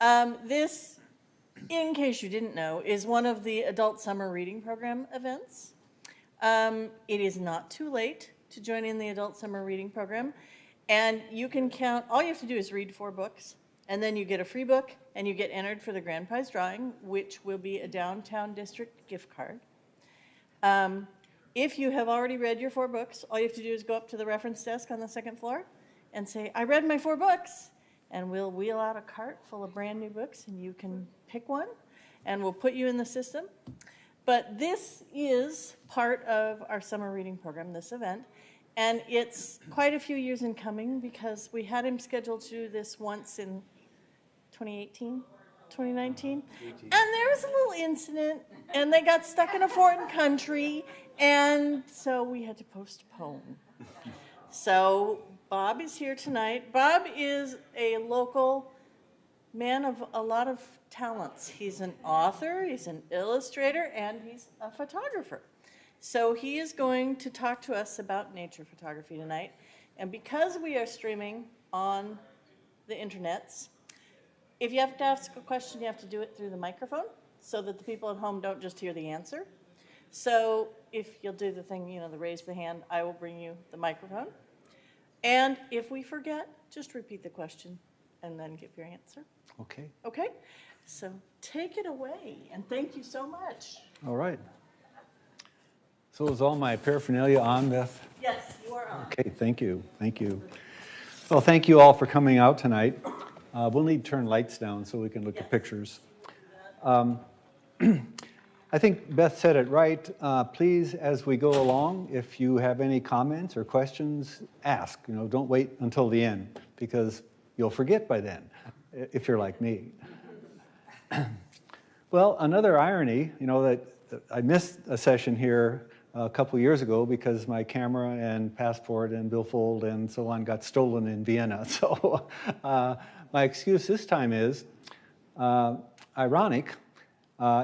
This, in case you didn't know, is one of the Adult Summer Reading Program events. It is not too late to join in the Adult Summer Reading Program, and you can count, all you have to do is read 4 books, and then you get a free book, and you get entered for the grand prize drawing, which will be a downtown district gift card. If you have already read your 4 books, all you have to do is go up to the reference desk on the 2nd floor and say, I read my 4 books. And we'll wheel out a cart full of brand new books, and you can pick one, and we'll put you in the system. But this is part of our summer reading program, this event, and it's quite a few years in coming because we had him scheduled to do this once in 2018, 2019, and there was a little incident, and they got stuck in a foreign country, and so we had to postpone. So Bob is here tonight. Bob is a local man of a lot of talents. He's an author, he's an illustrator, and he's a photographer. So he is going to talk to us about nature photography tonight. And because we are streaming on the internets, if you have to ask a question, you have to do it through the microphone so that the people at home don't just hear the answer. So if you'll do the thing, you know, the raise the hand, I will bring you the microphone. And if we forget, just repeat the question and then give your answer. Okay. Okay? So take it away, and thank you so much. All right. So is all my paraphernalia on, Beth? Yes, you are on. Okay, thank you. Thank you. Well, thank you all for coming out tonight. We'll need to turn lights down so we can look at pictures. I think Beth said it right. Please, as we go along, if you have any comments or questions, ask. You know, don't wait until the end because you'll forget by then, if you're like me. Well, another irony, you know, that I missed a session here a couple years ago because my camera and passport and billfold and so on got stolen in Vienna. So my excuse this time is ironic.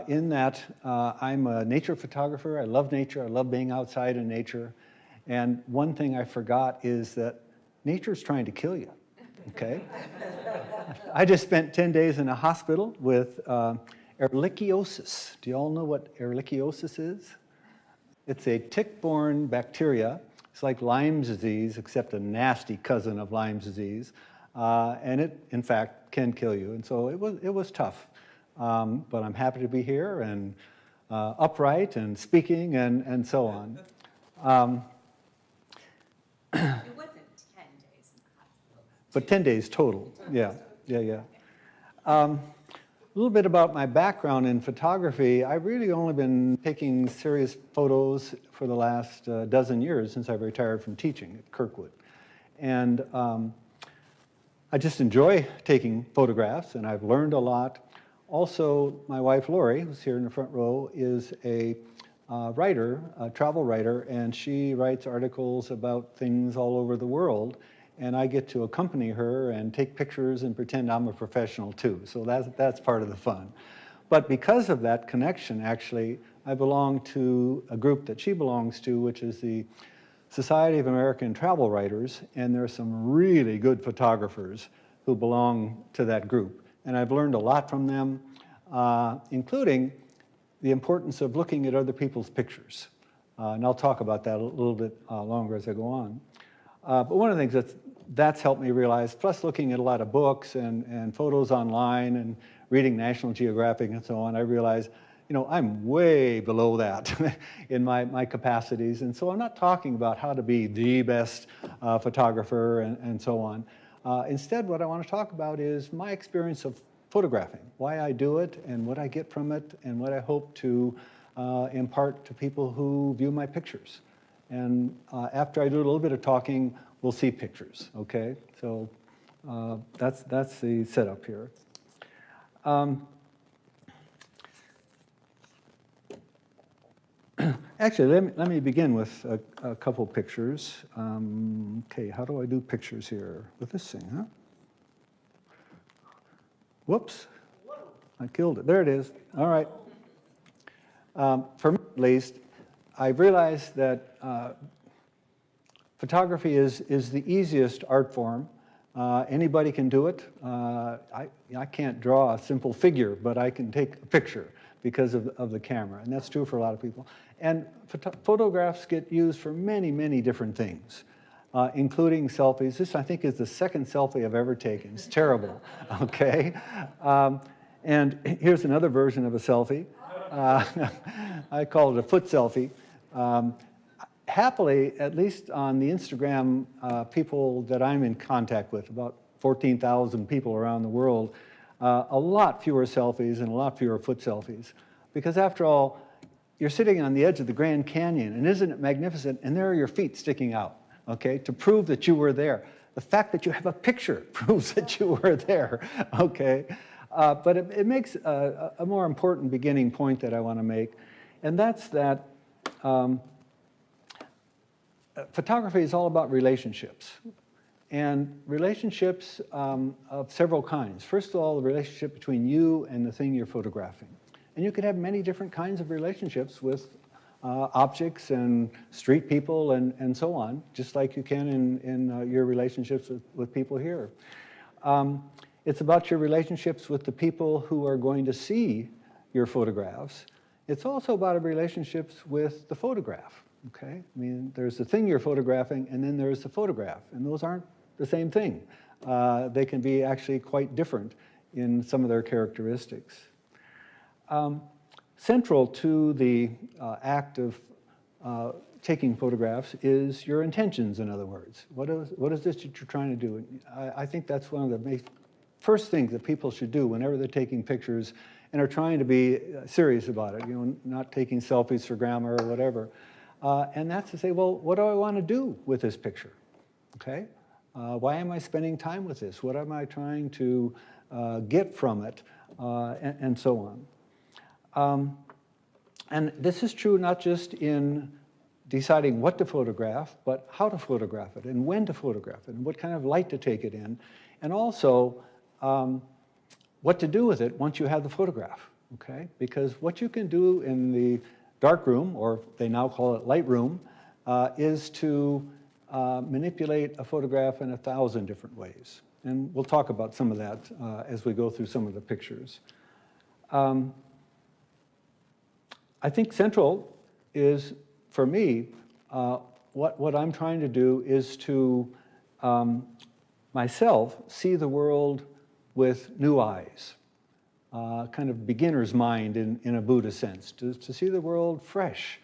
In that I'm a nature photographer. I love nature. I love being outside in nature. And one thing I forgot is that nature's trying to kill you, okay? I just spent 10 days in a hospital with ehrlichiosis. Do you all know what ehrlichiosis is? It's a tick-borne bacteria. It's like Lyme's disease, except a nasty cousin of Lyme's disease. And it, in fact, can kill you. And so it was tough. But I'm happy to be here and upright and speaking and so on. It wasn't 10 days in the hospital. But 10 days total, yeah. A little bit about my background in photography. I've really only been taking serious photos for the last dozen years since I've retired from teaching at Kirkwood. And I just enjoy taking photographs, and I've learned a lot. Also, my wife, Lori, who's here in the front row, is a writer, a travel writer, and she writes articles about things all over the world, and I get to accompany her and take pictures and pretend I'm a professional too, so that's part of the fun. But because of that connection, actually, I belong to a group that she belongs to, which is the Society of American Travel Writers, and there are some really good photographers who belong to that group. And I've learned a lot from them, including the importance of looking at other people's pictures. And I'll talk about that a little bit longer as I go on. But one of the things that's helped me realize, plus looking at a lot of books and photos online and reading National Geographic and so on, I realized, you know, I'm way below that in my capacities. And so I'm not talking about how to be the best photographer and so on. Instead, what I want to talk about is my experience of photographing, why I do it and what I get from it and what I hope to impart to people who view my pictures. And after I do a little bit of talking, we'll see pictures, okay? So that's the setup here. Actually, let me begin with a couple pictures. Okay, how do I do pictures here? With this thing, huh? Whoops, I killed it. There it is. All right. For me, at least, I've realized that photography is the easiest art form Anybody can do it. I can't draw a simple figure, but I can take a picture because of the camera, and that's true for a lot of people. And photographs get used for many, many different things, including selfies. This, I think, is the second selfie I've ever taken. It's terrible, okay? And here's another version of a selfie. I call it a foot selfie. Happily, at least on the Instagram people that I'm in contact with, about 14,000 people around the world, a lot fewer selfies and a lot fewer foot selfies. Because after all, you're sitting on the edge of the Grand Canyon, and isn't it magnificent? And there are your feet sticking out, okay, to prove that you were there. The fact that you have a picture proves that you were there, okay? But it makes a more important beginning point that I want to make, and that's that photography is all about relationships, and relationships of several kinds. First of all, the relationship between you and the thing you're photographing. And you could have many different kinds of relationships with objects and street people and so on, just like you can in your relationships with people here. It's about your relationships with the people who are going to see your photographs. It's also about relationships with the photograph, okay? I mean, there's the thing you're photographing, and then there's the photograph, and those aren't the same thing. They can be actually quite different in some of their characteristics. Central to the act of taking photographs is your intentions, in other words. What is this that you're trying to do? I think that's one of the first things that people should do whenever they're taking pictures and are trying to be serious about it, you know, not taking selfies for grammar or whatever. And that's to say, well, what do I want to do with this picture? Okay? Why am I spending time with this? What am I trying to get from it? And so on. And this is true not just in deciding what to photograph, but how to photograph it, and when to photograph it, and what kind of light to take it in, and also what to do with it once you have the photograph, okay? Because what you can do in the dark room, or they now call it light room, is to manipulate a photograph in 1,000 different ways. And we'll talk about some of that as we go through some of the pictures. I think central is, for me, what I'm trying to do is to myself see the world with new eyes, kind of beginner's mind in a Buddhist sense, to see the world fresh,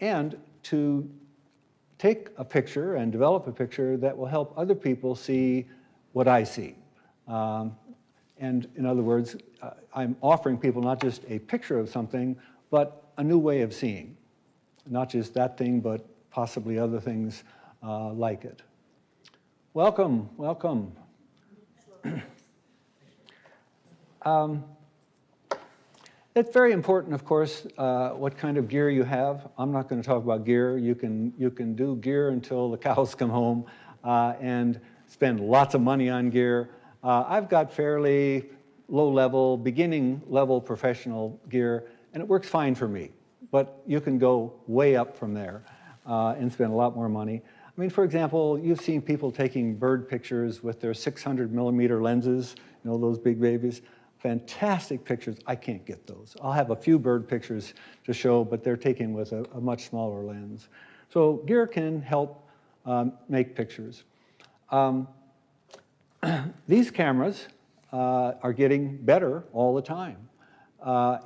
and to take a picture and develop a picture that will help other people see what I see. And in other words, I'm offering people not just a picture of something, but a new way of seeing. Not just that thing, but possibly other things like it. Welcome, welcome. It's very important, of course, what kind of gear you have. I'm not going to talk about gear. You can do gear until the cows come home and spend lots of money on gear. I've got fairly low-level, beginning-level professional gear, and it works fine for me. But you can go way up from there and spend a lot more money. I mean, for example, you've seen people taking bird pictures with their 600-millimeter lenses, you know, those big babies. Fantastic pictures. I can't get those. I'll have a few bird pictures to show, but they're taken with a much smaller lens. So gear can help make pictures. These cameras are getting better all the time.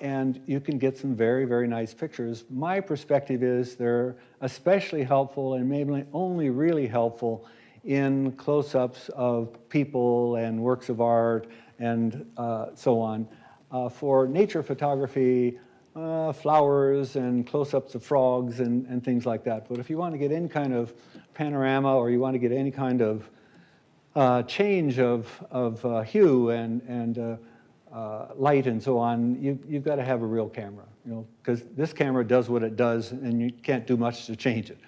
And you can get some very, very nice pictures. My perspective is they're especially helpful and maybe only really helpful in close-ups of people and works of art and so on. For nature photography, flowers and close-ups of frogs and things like that. But if you want to get any kind of panorama, or you want to get any kind of change of hue and light and so on, you've got to have a real camera, you know, because this camera does what it does, and you can't do much to change it.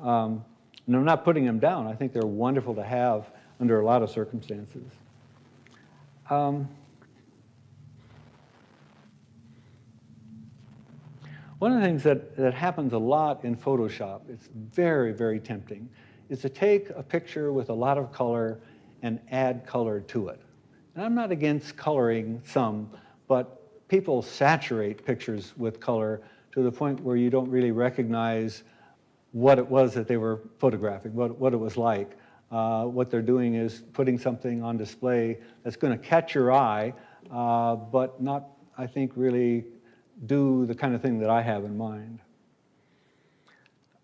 And I'm not putting them down. I think they're wonderful to have under a lot of circumstances. One of the things that happens a lot in Photoshop, it's very, very tempting, is to take a picture with a lot of color and add color to it. And I'm not against coloring some, but people saturate pictures with color to the point where you don't really recognize what it was that they were photographing, what it was like. What they're doing is putting something on display that's going to catch your eye, but not, I think, really do the kind of thing that I have in mind.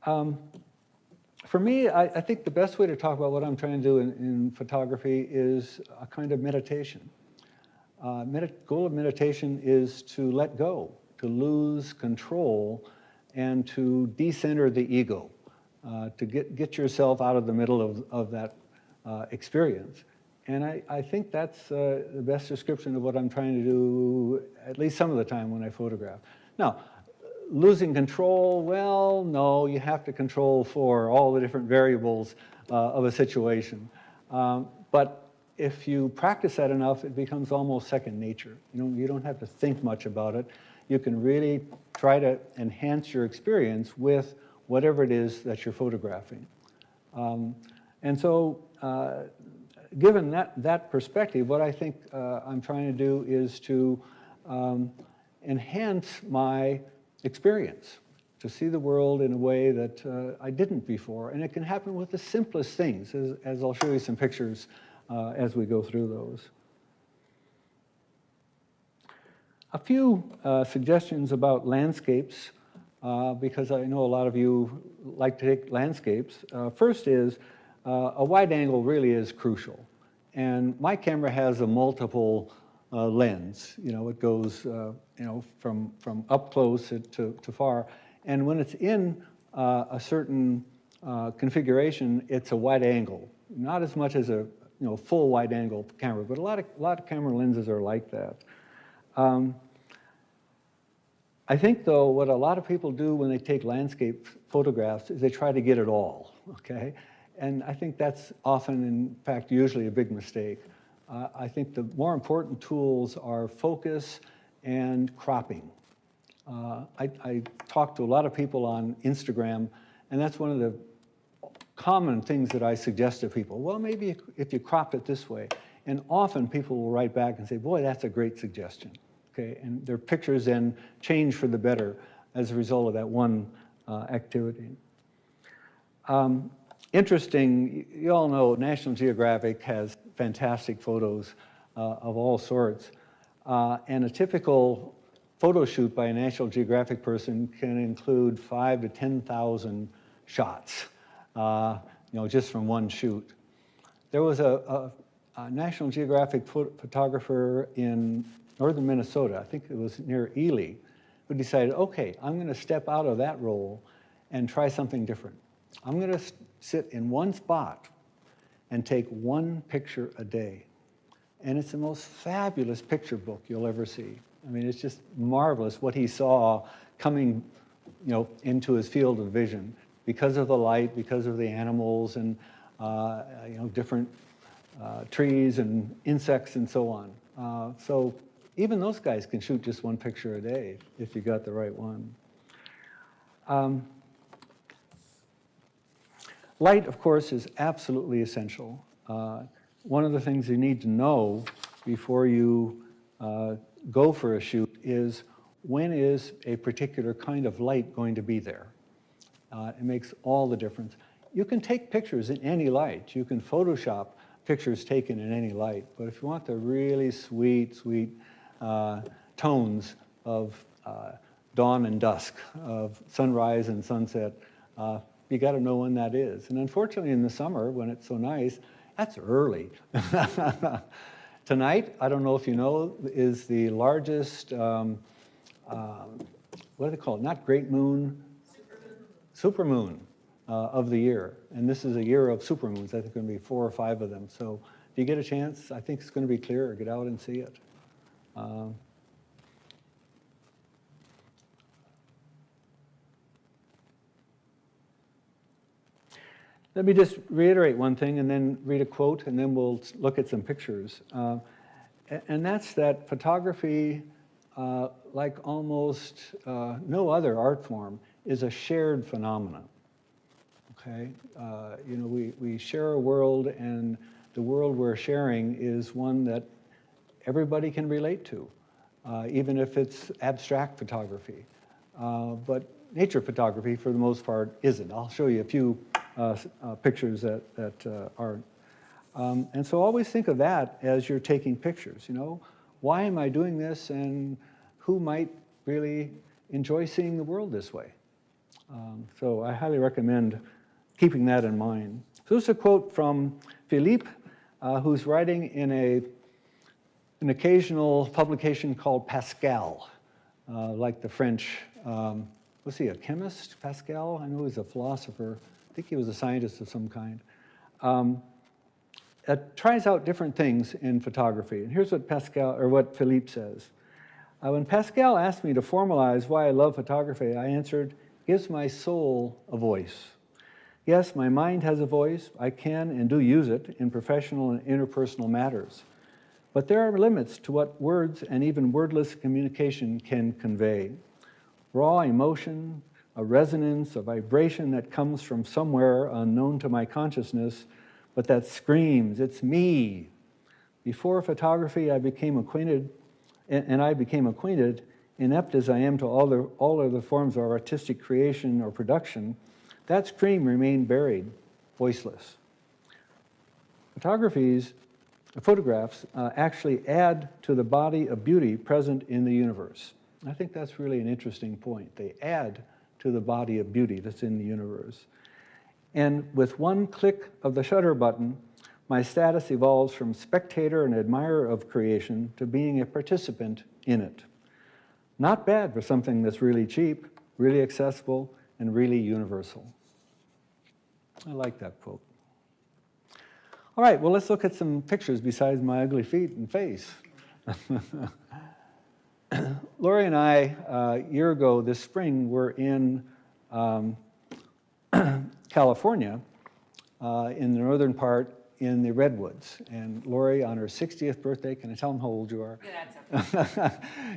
For me, I think the best way to talk about what I'm trying to do in photography is a kind of meditation. Goal of meditation is to let go, to lose control, and to decenter the ego, to get yourself out of the middle of that experience. And I think that's the best description of what I'm trying to do, at least some of the time when I photograph. Now, losing control, well, no, you have to control for all the different variables of a situation. But if you practice that enough, it becomes almost second nature. You don't have to think much about it. You can really try to enhance your experience with whatever it is that you're photographing. And so, given that perspective, what I think I'm trying to do is to enhance my experience, to see the world in a way that I didn't before. And it can happen with the simplest things, as I'll show you some pictures as we go through those. A few suggestions about landscapes, because I know a lot of you like to take landscapes. First is, a wide angle really is crucial. And my camera has a multiple lens. It goes from up close to far. And when it's in a certain configuration, it's a wide angle. Not as much as a full wide angle camera, but a lot of camera lenses are like that. I think, though, what a lot of people do when they take landscape photographs is they try to get it all, okay? And I think that's often, in fact, usually a big mistake. I think the more important tools are focus and cropping. I talk to a lot of people on Instagram, and that's one of the common things that I suggest to people. Well, maybe if you crop it this way. And often people will write back and say, boy, that's a great suggestion. Okay, and their pictures then change for the better as a result of that one activity. Interesting, you all know National Geographic has fantastic photos of all sorts. And a typical photo shoot by a National Geographic person can include 5,000 to 10,000 shots, just from one shoot. There was a National Geographic photographer in northern Minnesota, I think it was near Ely, who decided, okay, I'm going to step out of that role and try something different. I'm going to sit in one spot and take one picture a day. And it's the most fabulous picture book you'll ever see. I mean, it's just marvelous what he saw coming, into his field of vision because of the light, because of the animals and, different trees and insects and so on. So even those guys can shoot just one picture a day if you got the right one. Light, of course, is absolutely essential. One of the things you need to know before you go for a shoot is when is a particular kind of light going to be there. It makes all the difference. You can take pictures in any light. You can Photoshop pictures taken in any light. But if you want the really sweet tones of dawn and dusk, of sunrise and sunset, you got to know when that is. And unfortunately, in the summer, when it's so nice, that's early. Tonight, I don't know if you know, is the largest, what do they call it? Not great moon? Supermoon of the year. And this is a year of supermoons. I think going to be 4 or 5 of them. So if you get a chance, I think it's going to be clear. Get out and see it. Let me just reiterate one thing and then read a quote, and then we'll look at some pictures. And that's that photography, like almost no other art form, is a shared phenomenon. okay? You know, we share a world, and the world we're sharing is one that everybody can relate to, even if it's abstract photography. But nature photography, for the most part, isn't. I'll show you a few pictures that aren't. And so always think of that as you're taking pictures, you know. Why am I doing this, and who might really enjoy seeing the world this way? So I highly recommend keeping that in mind. So this is a quote from Philippe, who's writing in an occasional publication called Pascal, like the French, was he a chemist, Pascal? I know he's a philosopher. I think he was a scientist of some kind. Tries out different things in photography. And here's what Pascal, or what Philippe says. When Pascal asked me to formalize why I love photography, I answered, gives my soul a voice. Yes, my mind has a voice. I can and do use it in professional and interpersonal matters. But there are limits to what words and even wordless communication can convey. Raw emotion, a resonance, a vibration that comes from somewhere unknown to my consciousness, but that screams, it's me. Before photography, I became acquainted, inept as I am to all other forms of artistic creation or production, that scream remained buried, voiceless. Photographs actually add to the body of beauty present in the universe. I think that's really an interesting point. They add to the body of beauty that's in the universe. And with one click of the shutter button, my status evolves from spectator and admirer of creation to being a participant in it. Not bad for something that's really cheap, really accessible, and really universal. I like that quote. All right, well, let's look at some pictures besides my ugly feet and face. Lori and I, a year ago this spring, were in California, in the northern part, in the Redwoods. And Lori, on her 60th birthday, can I tell them how old you are? Yeah,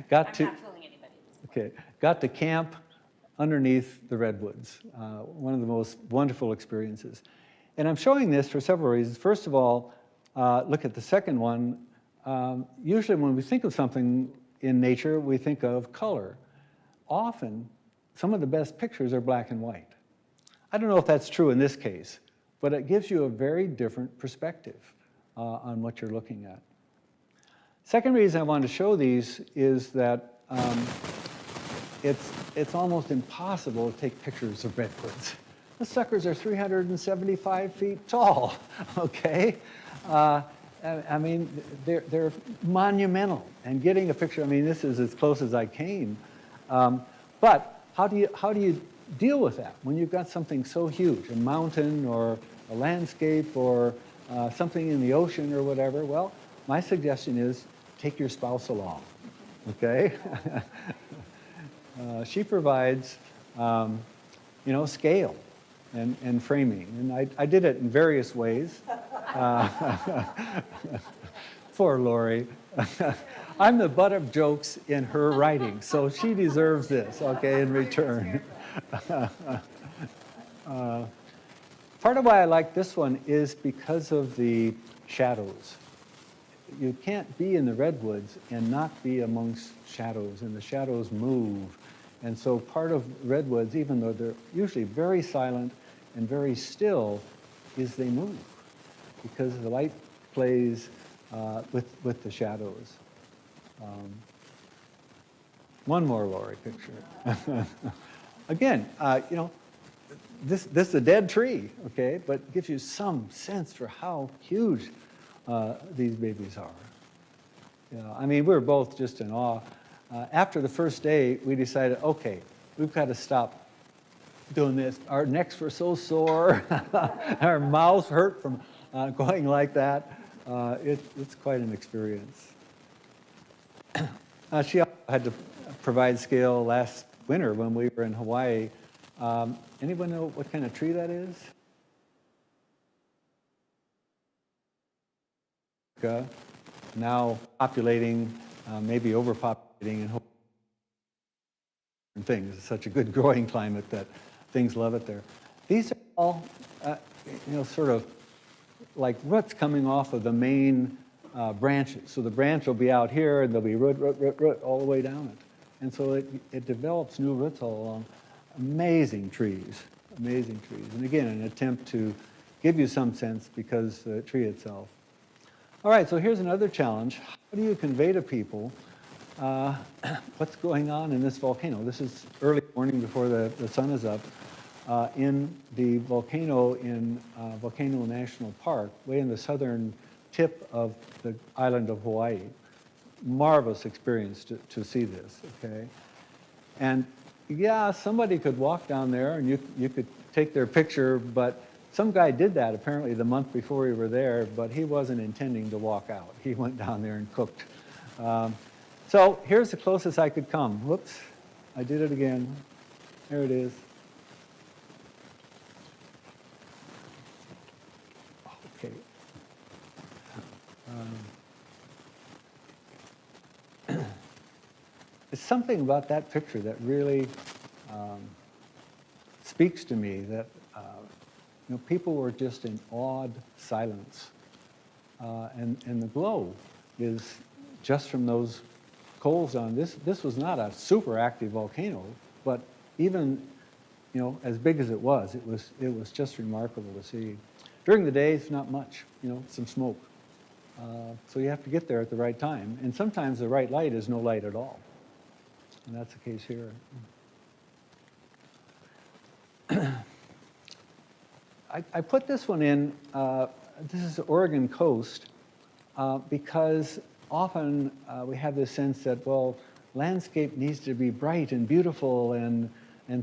that's okay. I'm not fooling anybody. Okay, got to camp underneath the Redwoods. One of the most wonderful experiences. And I'm showing this for several reasons. First of all, look at the second one. Usually when we think of something in nature, we think of color. Often, some of the best pictures are black and white. I don't know if that's true in this case, but it gives you a very different perspective on what you're looking at. Second reason I wanted to show these is that it's almost impossible to take pictures of redwoods. The suckers are 375 feet tall, okay? I mean, they're monumental. And getting a picture, I mean, this is as close as I came. But how do you deal with that when you've got something so huge, a mountain or a landscape or something in the ocean or whatever? Well, my suggestion is take your spouse along, okay? She provides, you know, scale and framing. And I did it in various ways. Poor Lori. I'm the butt of jokes in her writing, so she deserves this, okay, in return. Part of why I like this one is because of the shadows. You can't be in the redwoods and not be amongst shadows, and the shadows move. And so part of redwoods, even though they're usually very silent and very still, is they move because the light plays with the shadows. One more Lori picture. Again, you know, this is a dead tree, okay, but it gives you some sense for how huge these babies are. You know, I mean, we were both just in awe. After the first day, we decided, okay, we've got to stop doing this. Our necks were so sore, our mouths hurt from going like that. It's quite an experience. She also had to provide scale last winter when we were in Hawaii. Anyone know what kind of tree that is? Now populating, maybe overpopulating in Hawaii. Things. It's such a good growing climate that things love it there. These are all, sort of like roots coming off of the main branches. So the branch will be out here, and there'll be root all the way down it. And so it develops new roots all along. Amazing trees, amazing trees. And again, an attempt to give you some sense because the tree itself. All right, so here's another challenge. How do you convey to people what's going on in this volcano? This is early morning before the sun is up. In the volcano in Volcano National Park, way in the southern tip of the island of Hawaii. Marvelous experience to see this, okay? And yeah, somebody could walk down there and you could take their picture, but some guy did that apparently the month before we were there, but he wasn't intending to walk out. He went down there and cooked. So here's the closest I could come. Whoops, I did it again. There it is. Okay. There's something about that picture that really speaks to me, that people were just in awed silence. And the glow is just from those coals on. This was not a super active volcano, but even as big as it was just remarkable to see. During the day, it's not much, some smoke. So you have to get there at the right time. And sometimes the right light is no light at all. And that's the case here. I put this one in, this is the Oregon coast, because often we have this sense that, well, landscape needs to be bright and beautiful and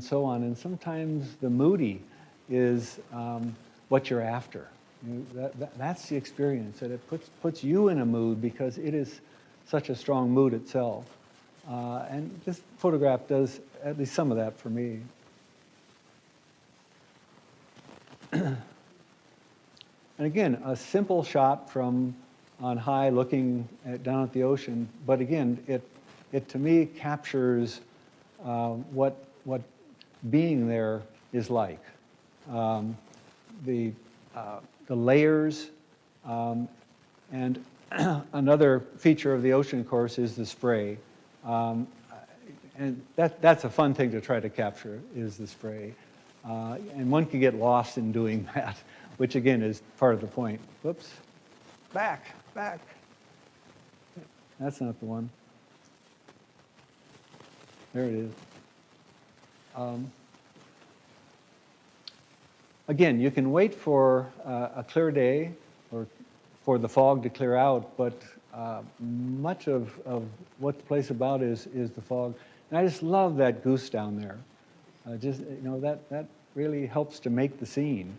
so on. And sometimes the moody is what you're after. That's the experience, that it puts you in a mood because it is such a strong mood itself. And this photograph does at least some of that for me. And again, a simple shot from on high looking down at the ocean, but again, it to me captures what being there is like. The layers, and another feature of the ocean, of course, is the spray. And that's a fun thing to try to capture, is the spray. And one can get lost in doing that, which again is part of the point. Whoops, back. That's not the one. There it is. Again, you can wait for a clear day or for the fog to clear out, but much of what the place about is the fog. And I just love that goose down there. That really helps to make the scene.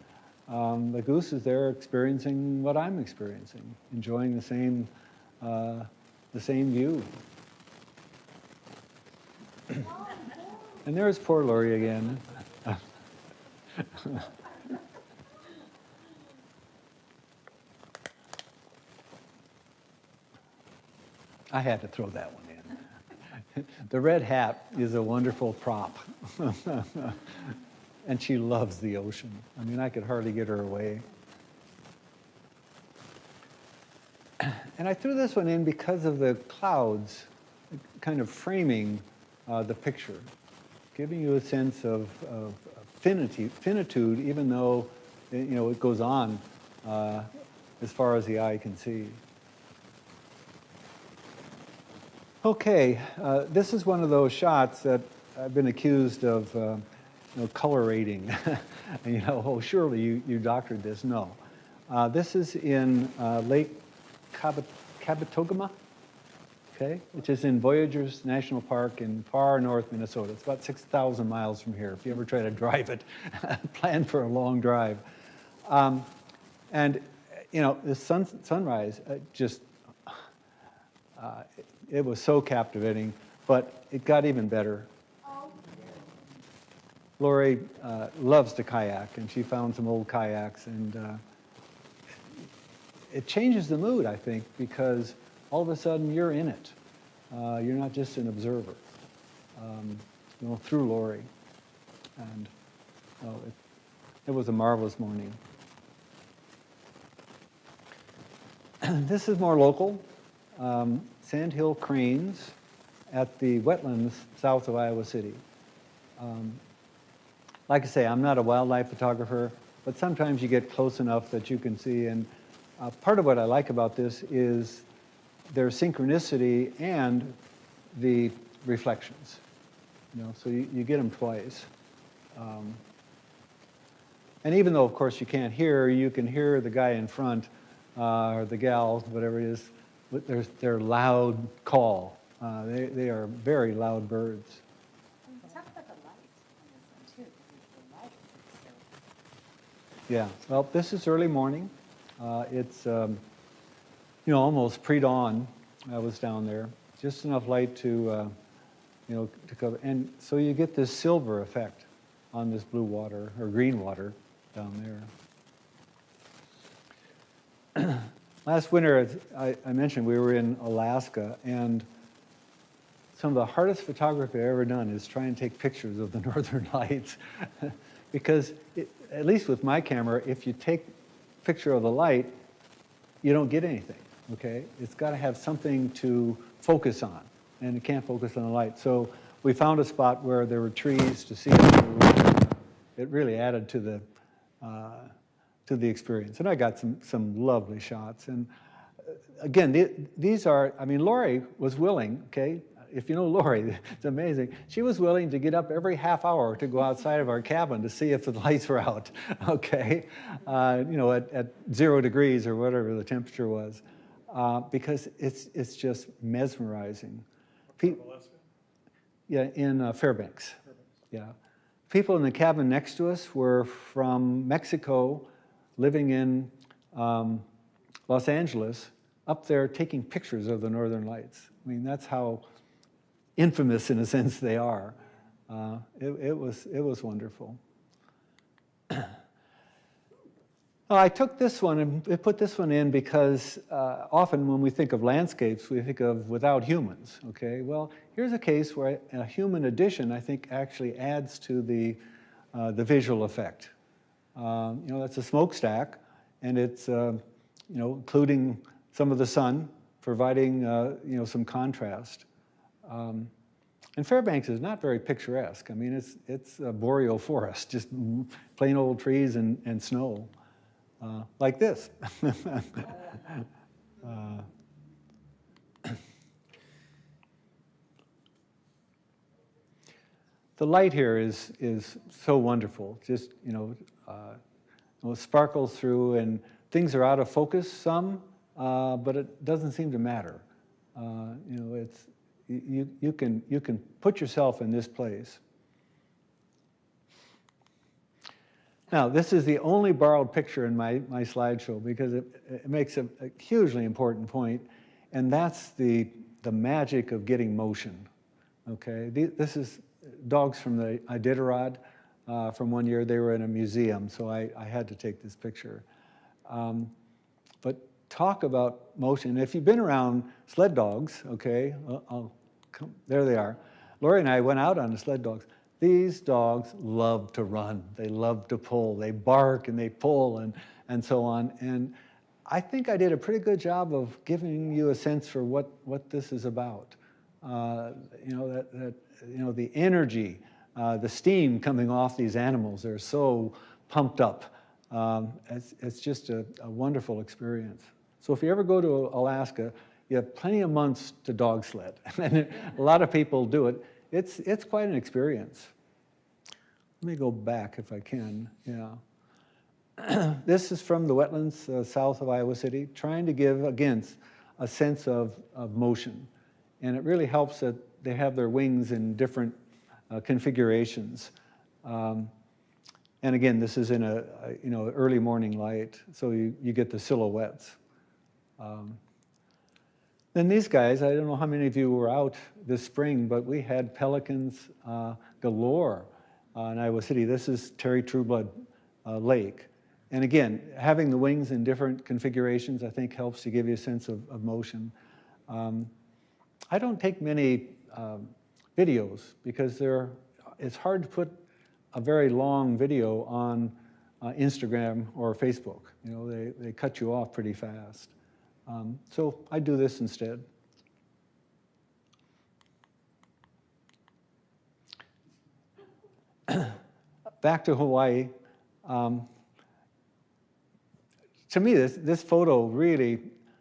The goose is there experiencing what I'm experiencing, enjoying the same view. And there's poor Lori again. I had to throw that one in. The red hat is a wonderful prop. And she loves the ocean. I mean, I could hardly get her away. And I threw this one in because of the clouds kind of framing the picture, giving you a sense of finitude, even though it goes on as far as the eye can see. Okay, this is one of those shots that I've been accused of color rating. And oh, surely you doctored this. No. This is in Lake Kabetogama, okay, which is in Voyageurs National Park in far north Minnesota. It's about 6,000 miles from here. If you ever try to drive it, plan for a long drive. And the sunrise just, it was so captivating, but it got even better. Lori loves to kayak, and she found some old kayaks, and it changes the mood, I think, because all of a sudden you're in it. You're not just an observer, through Lori. And It was a marvelous morning. This is more local. Sandhill cranes at the wetlands south of Iowa City. Like I say, I'm not a wildlife photographer, but sometimes you get close enough that you can see. And part of what I like about this is their synchronicity and the reflections. You know, so you get them twice. And even though, of course, you can't hear, you can hear the guy in front or the gal, whatever it is, with their loud call. They are very loud birds. Talk about the light on this one too, because the light is so. Yeah, well, this is early morning. It's, you know, almost pre-dawn. I was down there. Just enough light to, you know, to cover. And so you get this silver effect on this blue water, or green water down there. Last winter, as I mentioned, we were in Alaska, and some of the hardest photography I've ever done is try and take pictures of the northern lights. Because, at least with my camera, if you take a picture of the light, you don't get anything, okay? It's got to have something to focus on, and it can't focus on the light. So we found a spot where there were trees to see it. It really added to the experience. And I got some lovely shots. And again, these are, I mean, Lori was willing, okay? If you know Lori, it's amazing. She was willing to get up every half hour to go outside of our cabin to see if the lights were out, okay? You know, at 0 degrees or whatever the temperature was, because it's just mesmerizing. Alaska? Yeah, in Fairbanks. Yeah. People in the cabin next to us were from Mexico, living in Los Angeles, up there taking pictures of the northern lights. I mean, that's how infamous, in a sense, they are. It was wonderful. I took this one and put this one in because often when we think of landscapes, we think of without humans, okay? Well, here's a case where a human addition, I think, actually adds to the visual effect. You know, that's a smokestack, and it's, you know, including some of the sun, providing, you know, some contrast. And Fairbanks is not very picturesque. I mean, it's a boreal forest, just plain old trees and snow. Like this. The light here is so wonderful. Just, you know, it sparkles through, and things are out of focus some, but it doesn't seem to matter. You know, it's you can put yourself in this place. Now, this is the only borrowed picture in my slideshow because it makes a hugely important point, and that's the magic of getting motion, okay? This is dogs from the Iditarod from one year. They were in a museum, so I had to take this picture. But talk about motion. If you've been around sled dogs, okay, there they are. Lori and I went out on the sled dogs. These dogs love to run. They love to pull. They bark and they pull and so on. And I think I did a pretty good job of giving you a sense for what this is about. You know, you know, the energy, the steam coming off these animals. They're so pumped up. It's just a wonderful experience. So if you ever go to Alaska, you have plenty of months to dog sled. And a lot of people do it. It's quite an experience. Let me go back if I can, yeah. This is from the wetlands south of Iowa City, trying to give, again, a sense of motion. And it really helps that they have their wings in different configurations. And again, this is in a you know, early morning light, so you get the silhouettes. Then these guys, I don't know how many of you were out this spring, but we had pelicans galore in Iowa City. This is Terry Trueblood Lake. And again, having the wings in different configurations, I think, helps to give you a sense of motion. I don't take many videos because it's hard to put a very long video on Instagram or Facebook. You know, they cut you off pretty fast. So I do this instead. Back to Hawaii. To me, this photo really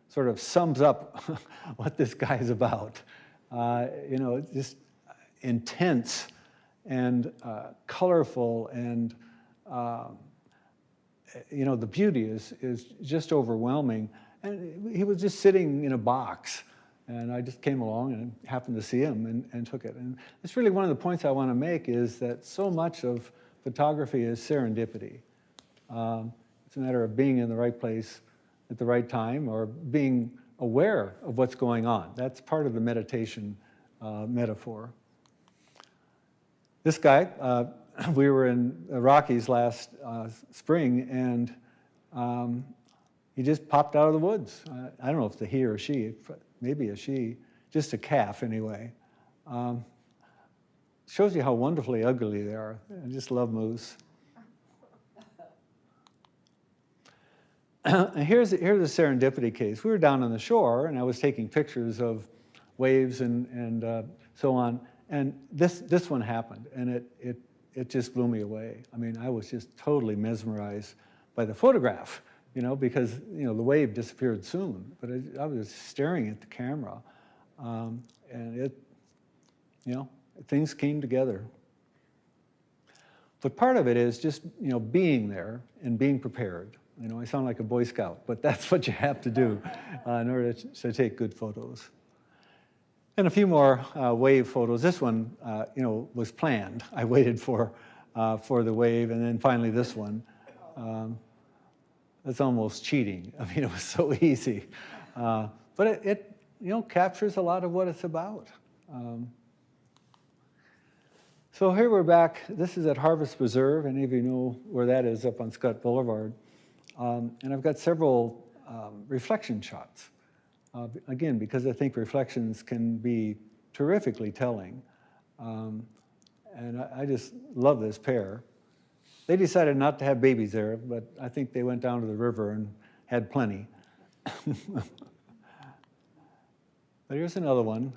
sort of sums up what this guy's about. You know, just intense and colorful, and you know, the beauty is just overwhelming. And he was just sitting in a box, and I just came along and happened to see him and took it. And it's really one of the points I want to make, is that so much of photography is serendipity. It's a matter of being in the right place at the right time, or being aware of what's going on. That's part of the meditation metaphor. This guy, we were in the Rockies last spring, and he just popped out of the woods. I don't know if it's a he or she, maybe a she, just a calf anyway. Shows you how wonderfully ugly they are. I just love moose. Here's a serendipity case. We were down on the shore, and I was taking pictures of waves and so on. And this one happened, and it just blew me away. I mean, I was just totally mesmerized by the photograph, you know, because, you know, the wave disappeared soon. But I was staring at the camera, and it, you know, things came together. But part of it is just, you know, being there and being prepared. You know, I sound like a Boy Scout, but that's what you have to do in order to take good photos. And a few more wave photos. This one, you know, was planned. I waited for the wave, and then finally this one. That's almost cheating. I mean, it was so easy. But it, you know, captures a lot of what it's about. So here we're back. This is at Harvest Preserve. Any of you know where that is, up on Scott Boulevard. And I've got several reflection shots. Again, because I think reflections can be terrifically telling. And I just love this pair. They decided not to have babies there, but I think they went down to the river and had plenty. But here's another one.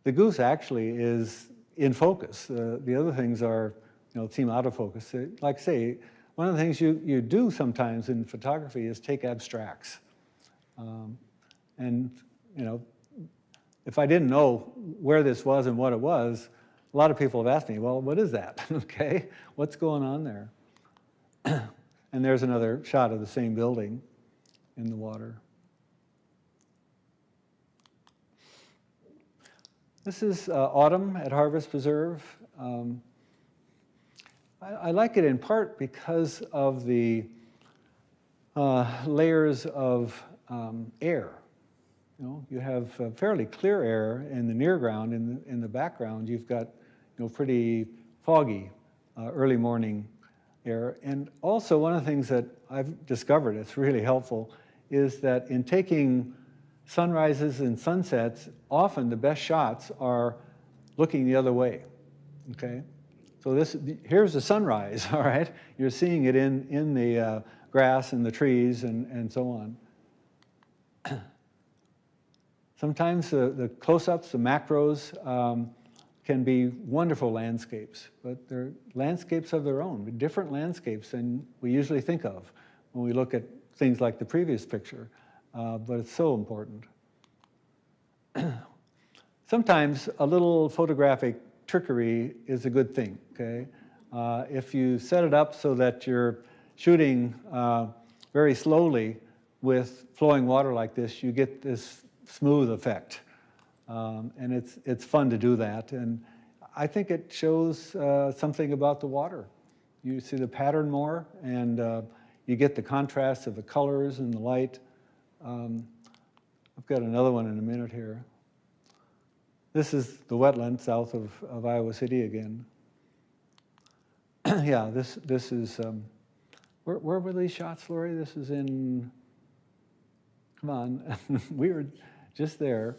The goose actually is in focus. The other things are, you know, seem out of focus. Like I say, one of the things you do sometimes in photography is take abstracts. And, you know, if I didn't know where this was and what it was, a lot of people have asked me, well, what is that? Okay, what's going on there? And there's another shot of the same building in the water. This is autumn at Harvest Preserve. I like it in part because of the layers of air. You know, you have fairly clear air in the near ground. In the background, you've got, you know, pretty foggy early morning air. And also, one of the things that I've discovered that's really helpful is that in taking sunrises and sunsets, often the best shots are looking the other way. Okay, so here's the sunrise. All right, you're seeing it in the grass and the trees and so on. Sometimes the close-ups, the macros, can be wonderful landscapes, but they're landscapes of their own, different landscapes than we usually think of when we look at things like the previous picture, but it's so important. Sometimes a little photographic trickery is a good thing, okay? If you set it up so that you're shooting very slowly with flowing water like this, you get this smooth effect. And it's fun to do that. And I think it shows something about the water. You see the pattern more, and you get the contrast of the colors and the light. I've got another one in a minute here. This is the wetland south of Iowa City again. Yeah, this is, where were these shots, Lori? This is in, come on, we were just there.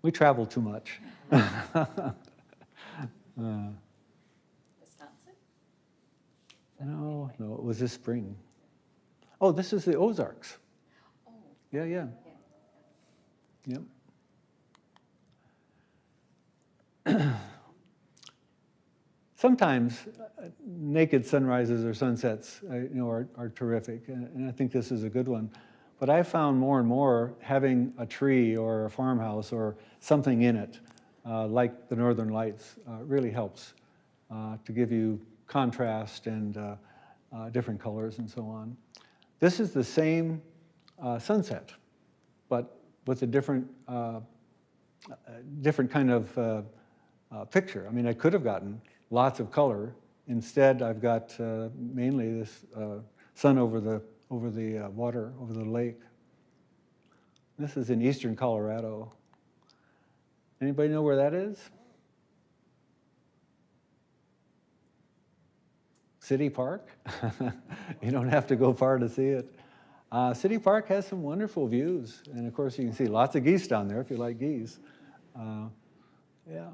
We travel too much. No, no, it was this spring. Oh, this is the Ozarks. Oh. Yeah, yeah. Yeah. Yep. Sometimes naked sunrises or sunsets, are terrific, and I think this is a good one. But I found more and more having a tree or a farmhouse or something in it, like the Northern Lights, really helps to give you contrast and different colors and so on. This is the same sunset, but with a different kind of picture. I mean, I could have gotten lots of color. Instead, I've got mainly this sun over the water, over the lake. This is in eastern Colorado. Anybody know where that is? City Park. You don't have to go far to see it. City Park has some wonderful views, and of course you can see lots of geese down there if you like geese. Yeah.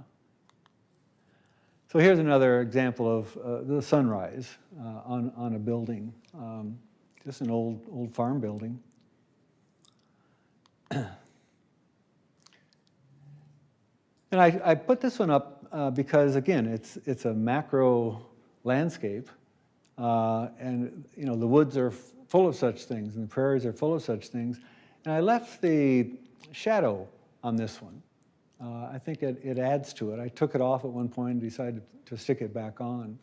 So here's another example of the sunrise on a building, just an old farm building. And I put this one up because, again, it's a macro landscape, and the woods are full of such things, and the prairies are full of such things. And I left the shadow on this one. I think it adds to it. I took it off at one point and decided to stick it back on.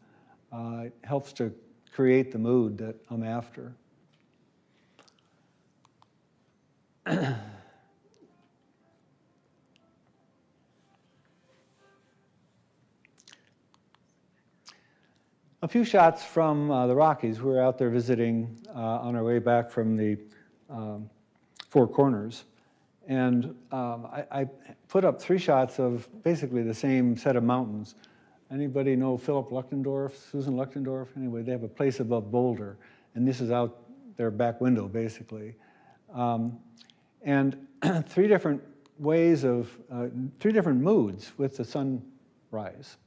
It helps to create the mood that I'm after. A few shots from the Rockies. We were out there visiting on our way back from the Four Corners. And I put up 3 shots of basically the same set of mountains. Anybody know Philip Luchtendorf, Susan Luchtendorf? Anyway, they have a place above Boulder, and this is out their back window, basically. And 3 different ways of, 3 different moods with the sunrise.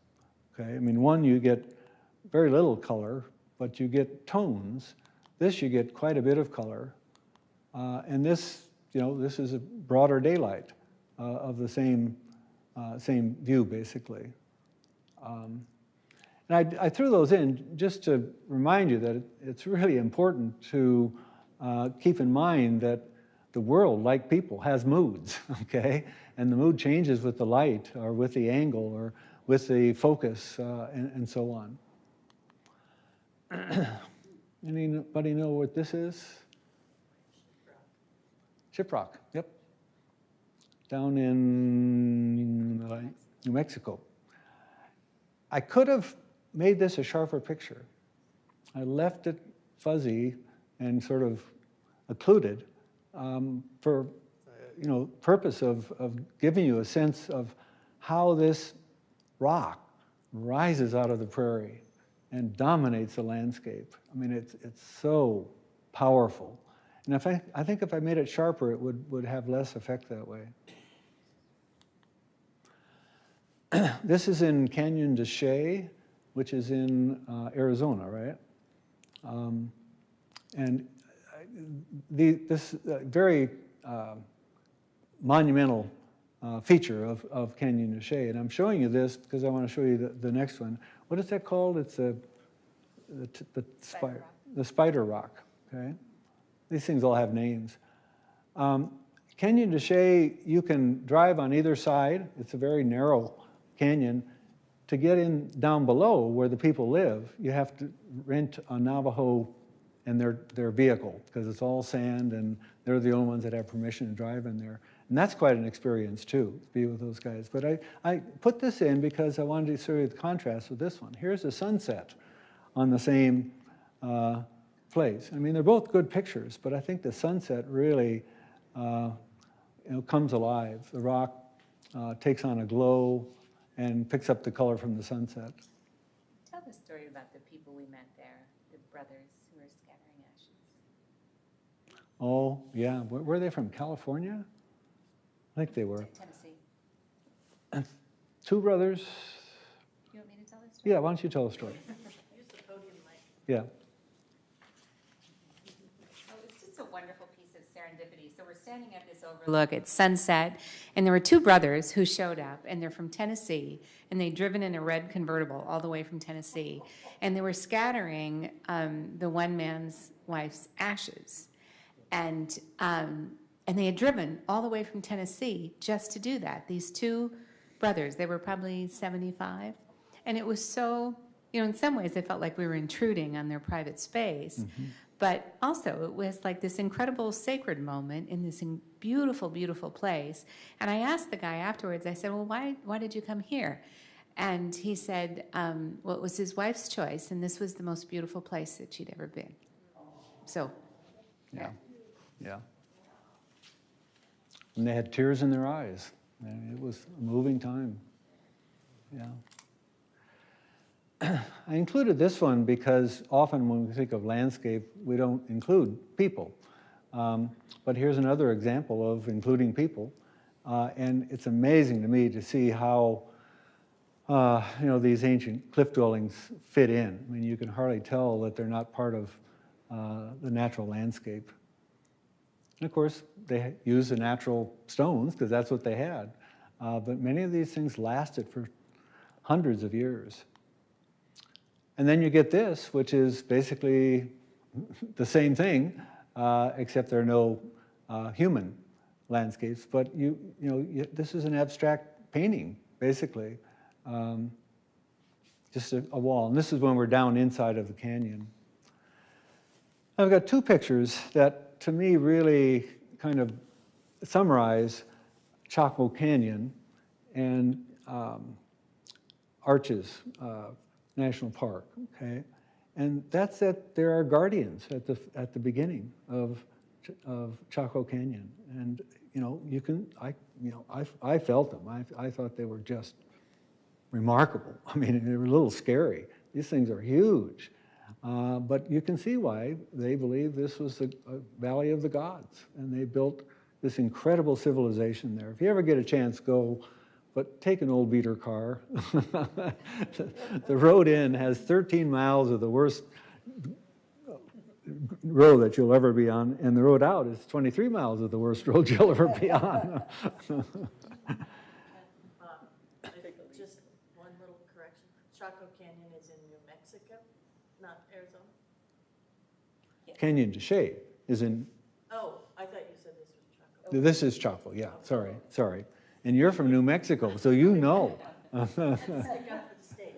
Okay, I mean, one, you get very little color, but you get tones. This, you get quite a bit of color. And this, this is a broader daylight of the same view, basically. And I threw those in just to remind you that it's really important to keep in mind that the world, like people, has moods, okay? And the mood changes with the light or with the angle or with the focus and so on. Anybody know what this is? Shiprock, yep. Down in New Mexico. I could have made this a sharper picture. I left it fuzzy and sort of occluded for purpose of giving you a sense of how this rock rises out of the prairie and dominates the landscape. I mean, it's so powerful. And I think if I made it sharper, it would have less effect that way. This is in Canyon de Chelly, which is in Arizona, right? And this very monumental feature of Canyon de Chelly, and I'm showing you this because I want to show you the next one. What is that called? It's the spider rock. Okay, these things all have names. Canyon de Chelly, you can drive on either side. It's a very narrow canyon. To get in down below where the people live, you have to rent a Navajo and their vehicle because it's all sand and they're the only ones that have permission to drive in there. And that's quite an experience too, to be with those guys. But I put this in because I wanted to show you the contrast with this one. Here's the sunset on the same place. I mean, they're both good pictures, but I think the sunset really comes alive. The rock takes on a glow and picks up the color from the sunset. Tell the story about the people we met there, the brothers who were scattering ashes. Oh, yeah. Were they from California? I think they were. Tennessee. 2 brothers. You want me to tell the story? Yeah, why don't you tell the story? Use the podium mic. Yeah. Oh, it's just a wonderful piece of serendipity. So we're standing at this overlook at sunset, and there were two brothers who showed up, and they're from Tennessee, and they'd driven in a red convertible all the way from Tennessee, and they were scattering the one man's wife's ashes, and they had driven all the way from Tennessee just to do that. These two brothers, they were probably 75, and it was so, in some ways, they felt like we were intruding on their private space. Mm-hmm. But also, it was like this incredible sacred moment in this beautiful, beautiful place. And I asked the guy afterwards, I said, well, why did you come here? And he said, well, it was his wife's choice, and this was the most beautiful place that she'd ever been. So, Yeah. Yeah. And they had tears in their eyes. And it was a moving time. Yeah. I included this one because often when we think of landscape, we don't include people. But here's another example of including people. And it's amazing to me to see how these ancient cliff dwellings fit in. I mean, you can hardly tell that they're not part of the natural landscape. And of course, they use the natural stones because that's what they had. But many of these things lasted for hundreds of years. And then you get this, which is basically the same thing, except there are no human landscapes. But this is an abstract painting, basically, just a wall. And this is when we're down inside of the canyon. I've got two pictures that, to me, really kind of summarize Chaco Canyon and Arches National Park. Okay, and that's that there are guardians at the beginning of Chaco Canyon, and I felt them. I thought they were just remarkable. I mean, they were a little scary. These things are huge. But you can see why they believe this was a valley of the gods, and they built this incredible civilization there. If you ever get a chance, go, but take an old beater car. The road in has 13 miles of the worst road that you'll ever be on, and the road out is 23 miles of the worst road you'll ever be on. Just one little correction. Chaco Canyon is in New Mexico, not Arizona. Canyon de Chelly is in. Oh, I thought you said this was Chaco. This is Chaco, yeah, sorry. And you're from New Mexico, so you know. Stick up for the state.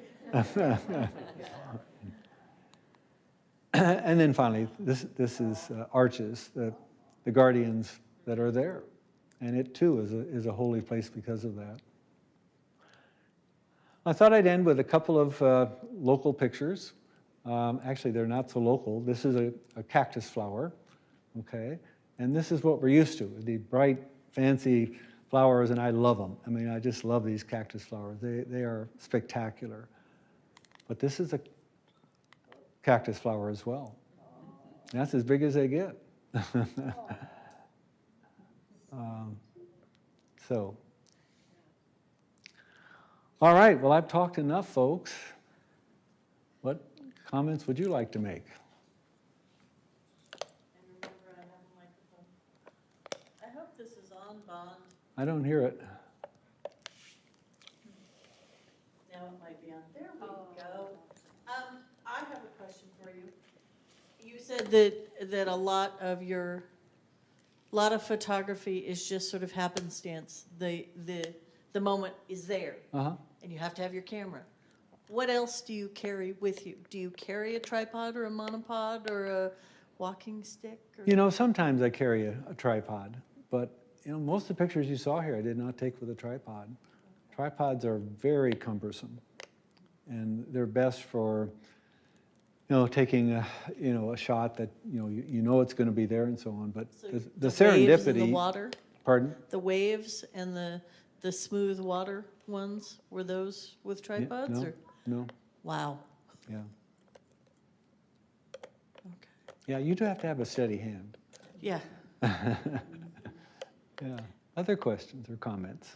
And then finally, this is Arches, the guardians that are there. And it too is a holy place because of that. I thought I'd end with a couple of local pictures. Actually, they're not so local. This is a cactus flower, okay? And this is what we're used to, the bright, fancy flowers, and I love them. I mean, I just love these cactus flowers. They are spectacular. But this is a cactus flower as well. That's as big as they get. All right, well, I've talked enough, folks. What comments would you like to make? And remember, I have a microphone. I hope this is on, Bond. I don't hear it. Now it might be on. There we go. I have a question for you. You said that a lot of photography is just sort of happenstance. The moment is there, and you have to have your camera. What else do you carry with you? Do you carry a tripod or a monopod or a walking stick? Or? Sometimes I carry a tripod, but most of the pictures you saw here I did not take with a tripod. Tripods are very cumbersome, and they're best for taking a shot that you know it's going to be there and so on. But So the serendipity. Waves and the water. Pardon? The waves and the smooth water ones, were those with tripods? Yeah, no. Wow. Yeah. Okay. Yeah, you do have to have a steady hand. Yeah. Yeah. Other questions or comments?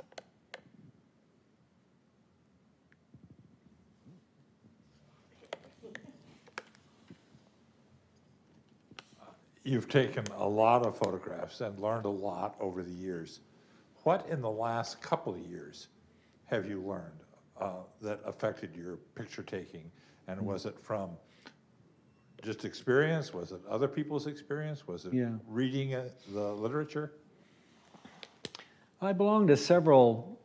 You've taken a lot of photographs and learned a lot over the years. What in the last couple of years have you learned that affected your picture taking? And was it from just experience? Was it other people's experience? Was it reading the literature? I belong to several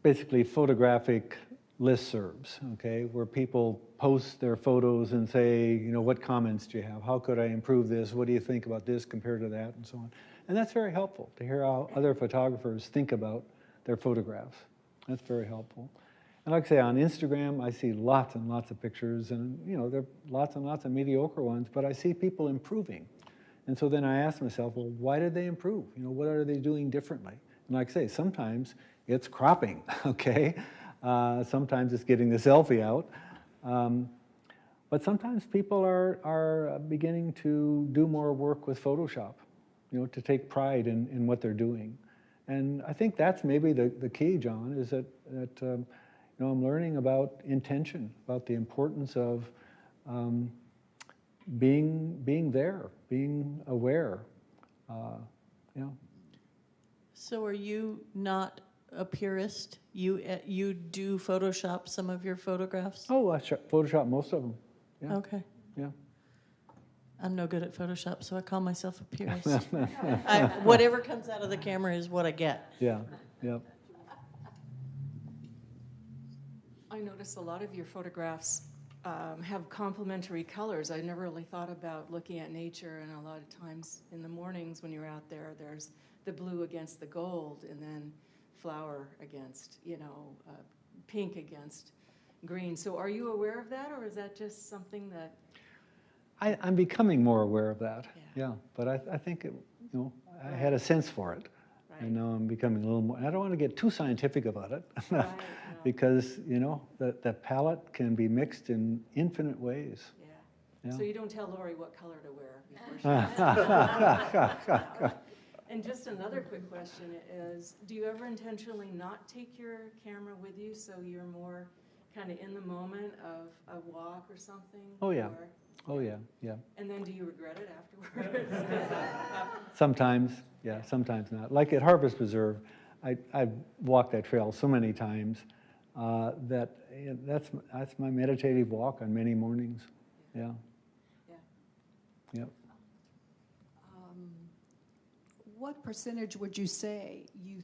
basically photographic listservs, okay, where people post their photos and say, you know, what comments do you have? How could I improve this? What do you think about this compared to that, and so on. And that's very helpful to hear how other photographers think about their photographs. That's very helpful. And like I say, on Instagram, I see lots and lots of pictures, and you know, there are lots and lots of mediocre ones, but I see people improving. And so then I ask myself, well, why did they improve? You know, what are they doing differently? And like I say, sometimes it's cropping, okay? Sometimes it's getting the selfie out. But sometimes people are beginning to do more work with Photoshop, you know, to take pride in what they're doing. And I think that's maybe the key, John, is that you know, I'm learning about intention, about the importance of being there, being aware. Yeah. So are you not a purist? You do Photoshop some of your photographs? Oh, I Photoshop most of them. Yeah. Okay. Yeah. I'm no good at Photoshop, so I call myself a purist. Whatever comes out of the camera is what I get. Yeah. Yeah. I notice a lot of your photographs have complementary colors. I never really thought about looking at nature, and a lot of times in the mornings when you're out there, there's the blue against the gold, and then flower against, you know, pink against green. So are you aware of that, or is that just something that... I'm becoming more aware of that. Yeah. Yeah. But I think, you know, I had a sense for it. Right. And now I'm becoming a little more, I don't want to get too scientific about it. Right, no. Because, you know, the palette can be mixed in infinite ways. Yeah. Yeah. So you don't tell Lori what color to wear before she... And just another quick question is, do you ever intentionally not take your camera with you so you're more kind of in the moment of a walk or something? Oh, yeah. Or, Oh, yeah, yeah. and then do you regret it afterwards? Sometimes, yeah, sometimes not. Like at Harvest Preserve, I've walked that trail so many times that that's my meditative walk on many mornings. Yeah. Yeah. Yep. What percentage would you say you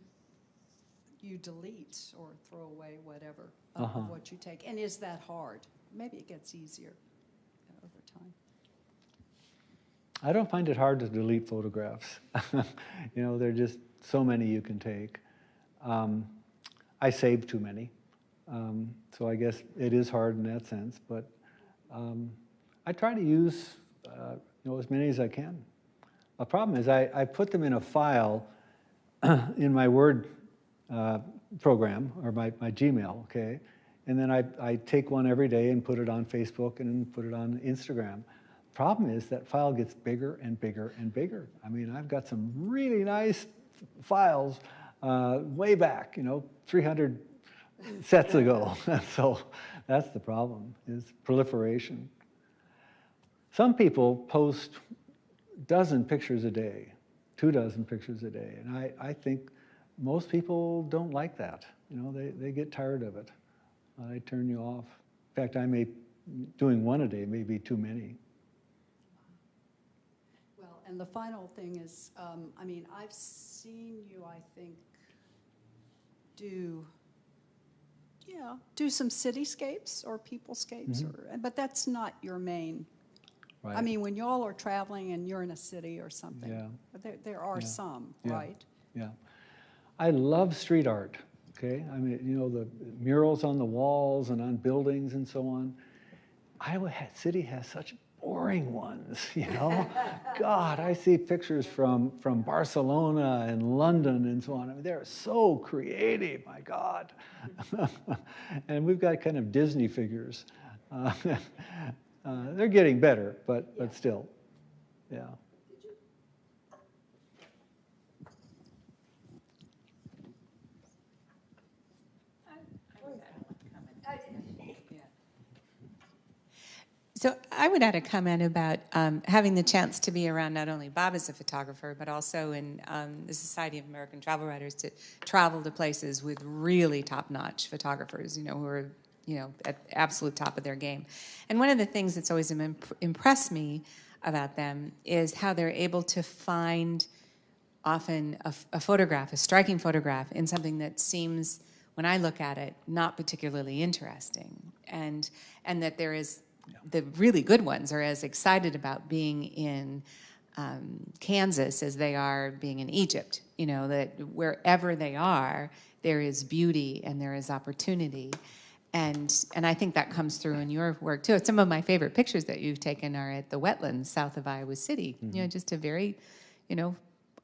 delete or throw away whatever of what you take? And is that hard? Maybe it gets easier over time. I don't find it hard to delete photographs. You know, there are just so many you can take. I save too many. So I guess it is hard in that sense, but I try to use you know, as many as I can. The problem is I put them in a file in my Word program, or my Gmail, okay? And then I take one every day and put it on Facebook and put it on Instagram. Problem is that file gets bigger and bigger and bigger. I mean, I've got some really nice files way back, you know, 300 sets ago. So that's the problem, is proliferation. Some people post dozen pictures a day, 24 pictures a day, and I think most people don't like that. You know, they get tired of it. They turn you off. In fact, doing one a day may be too many. Well, and the final thing is, I mean, I've seen you, I think, do some cityscapes or peoplescapes, but that's not your main. Right. I mean, when y'all are traveling and you're in a city or something, Yeah. there are some, Yeah. right? Yeah. I love street art, okay? I mean, you know, the murals on the walls and on buildings and so on. Iowa City has such boring ones, you know? God, I see pictures from Barcelona and London and so on. I mean, they're so creative, my God. And we've got kind of Disney figures. They're getting better, but still, yeah. So I would add a comment about having the chance to be around not only Bob as a photographer, but also in the Society of American Travel Writers, to travel to places with really top-notch photographers, who are, at the absolute top of their game. And one of the things that's always impressed me about them is how they're able to find often a photograph, a striking photograph, in something that seems, when I look at it, not particularly interesting. And that there is, the really good ones are as excited about being in Kansas as they are being in Egypt. That wherever they are, there is beauty and there is opportunity. And I think that comes through in your work too. Some of my favorite pictures that you've taken are at the wetlands south of Iowa City. Mm-hmm. Just a very,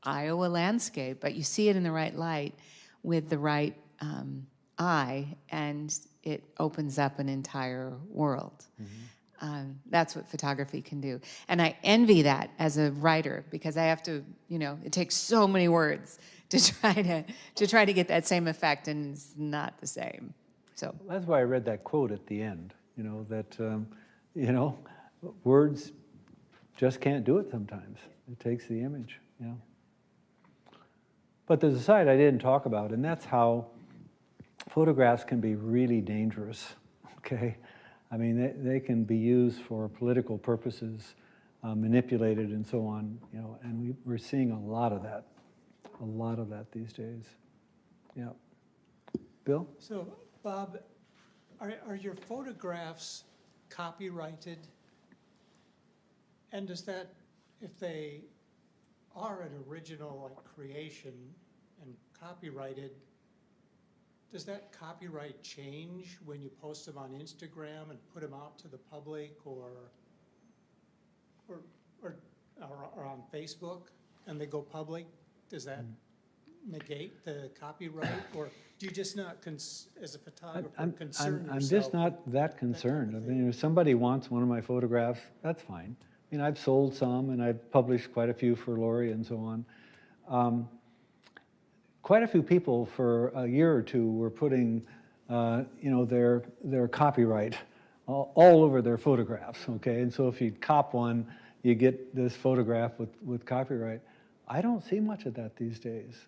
Iowa landscape, but you see it in the right light with the right eye, and it opens up an entire world. Mm-hmm. That's what photography can do. And I envy that as a writer, because I have to, it takes so many words to try to get that same effect, and it's not the same. So that's why I read that quote at the end, that, words just can't do it sometimes. It takes the image, But there's a side I didn't talk about, and that's how photographs can be really dangerous, okay? I mean, they can be used for political purposes, manipulated and so on, and we're seeing a lot of that these days. Yeah. Bill? So, Bob, are your photographs copyrighted? And does that, if they are an original creation and copyrighted, does that copyright change when you post them on Instagram and put them out to the public, or on Facebook and they go public? Does that negate the copyright, or do you just not, as a photographer, concern yourself? I'm just not that concerned. I mean, if somebody wants one of my photographs, that's fine. I mean, I've sold some, and I've published quite a few for Lori and so on. Quite a few people for a year or two were putting, their copyright all over their photographs, okay? And so if you cop one, you get this photograph with copyright. I don't see much of that these days.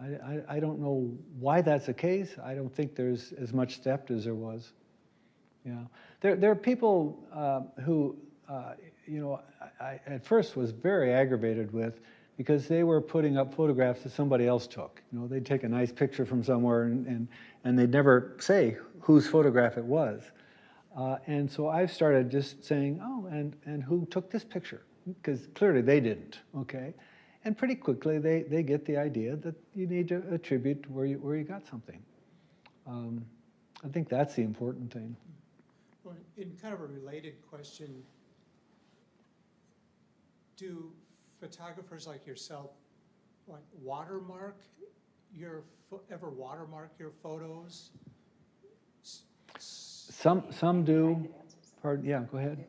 I don't know why that's the case. I don't think there's as much theft as there was. Yeah, there are people who, I at first was very aggravated with, because they were putting up photographs that somebody else took. They'd take a nice picture from somewhere and they'd never say whose photograph it was. And so I've started just saying, oh, and who took this picture? Because clearly they didn't, okay? And pretty quickly they get the idea that you need to attribute where you got something. I think that's the important thing. Well, in kind of a related question, do photographers like yourself ever watermark your photos? Some do. Pardon, yeah, go ahead.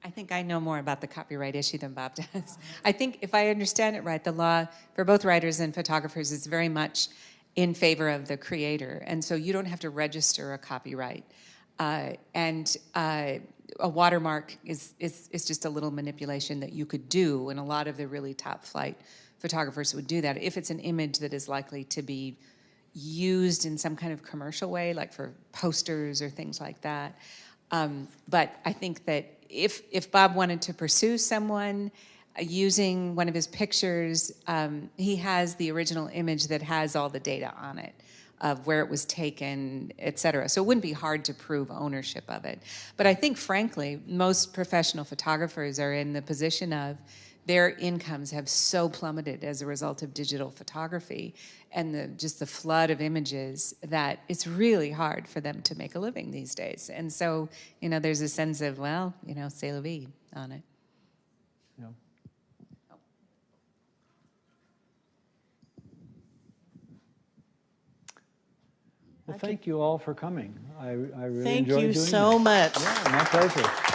I think I know more about the copyright issue than Bob does. I think, if I understand it right, the law for both writers and photographers is very much in favor of the creator, and so you don't have to register a copyright. A watermark is just a little manipulation that you could do, and a lot of the really top flight photographers would do that if it's an image that is likely to be used in some kind of commercial way, like for posters or things like that. But I think that if Bob wanted to pursue someone using one of his pictures, he has the original image that has all the data on it, of where it was taken, et cetera. So it wouldn't be hard to prove ownership of it. But I think, frankly, most professional photographers are in the position of their incomes have so plummeted as a result of digital photography and just the flood of images that it's really hard for them to make a living these days. And so, there's a sense of, well, c'est la vie on it. Yeah. Well, thank you all for coming. I really enjoyed doing this. Thank you so much. Yeah, my pleasure.